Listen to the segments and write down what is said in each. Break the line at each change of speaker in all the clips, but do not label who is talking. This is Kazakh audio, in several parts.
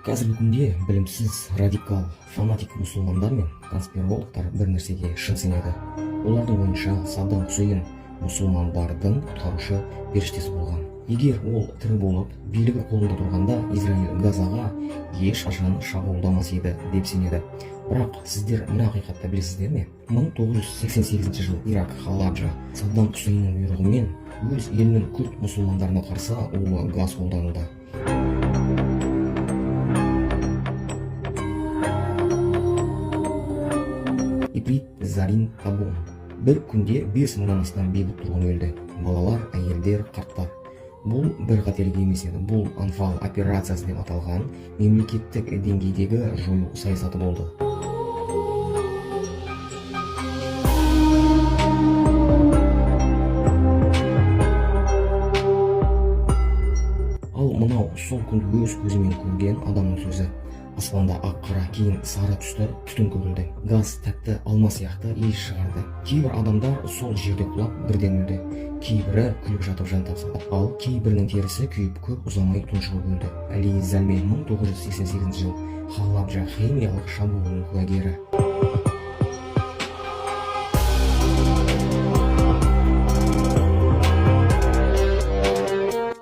Қазіргі күнде білімсіз, радикал, фанатик мұсылмандар мен конспирологтар бір нәрсеге шын сенеді. Олардың ойынша Саддам Хусейн мұсылмандардың құтқарушы періштесі болған. Егер ол тірі болып, билігі қолында тұрғанда, Израиль Газаға ешқашан шабуылдамас еді деп сенеді. Бірақ сіздер мына ақиқатты білесіздер ме? 1988 жыл Ирак Халабжа Саддам Хусейннің бұйрығымен өз елінің күрд мұсылмандарына қарсы улы газ қолдануда. Иприт Зарин Табун. Бір күнде 5 мыңнан астам бейбіт тұрғын өлді. Балалар, әйелдер, қарттар. Бұл бір қателік емес еді. Бұл Анфал операциясы деп аталған мемлекеттік деңгейдегі жою саясаты болды. Ал мынау сол күнді өз көзімен көрген адамның сөзі. Аспанда ақ-қара, кейін сары түсті түтін көрілді. Газ тәтті алма сияқты иіс шығарды. Кейбір адамдар сол жерде құлап бірден өлді. Кейбірі күліп жатып жан тапсырды. Ал кейбірінің терісі күйіп көп ұзамай тұншығып өлді. Әли Зәлмен 1988 жыл Халабжа химиялық шабуылының куәгері.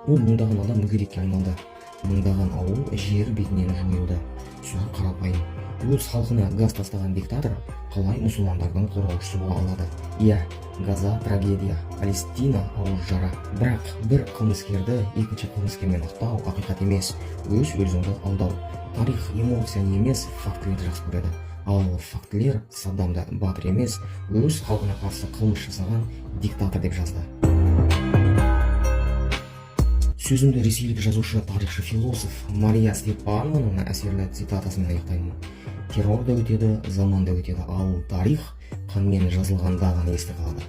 Ол мыңдаған адам мүгедекке айналды. Мыңдаған ауыл жер бетінен жойылды. Соған қарапайым. Өз халқына газ тастаған диктатор қалай мұсылмандардың қорғаушысы бола алады? Иә, Газа трагедия, Палестина ауыр жара. Бірақ бір қылмыскерді екінші қылмыскермен ақтау ақиқат емес, өз өзіңді алдау. Тарих эмоцияны емес, фактілерді жақсы көреді. Ал фактілер Саддамды батыр емес, өз халқына қарсы қылмыс жасаған диктатор деп жазды. Сөзімді ресейлік жазушы, тарихшы, философ Мария Степанованың әсерлі цитатасымен аяқтаймын. Террор да өтеді, заман да өтеді, ал тарих қанмен жазылғанда ғана есте қалады.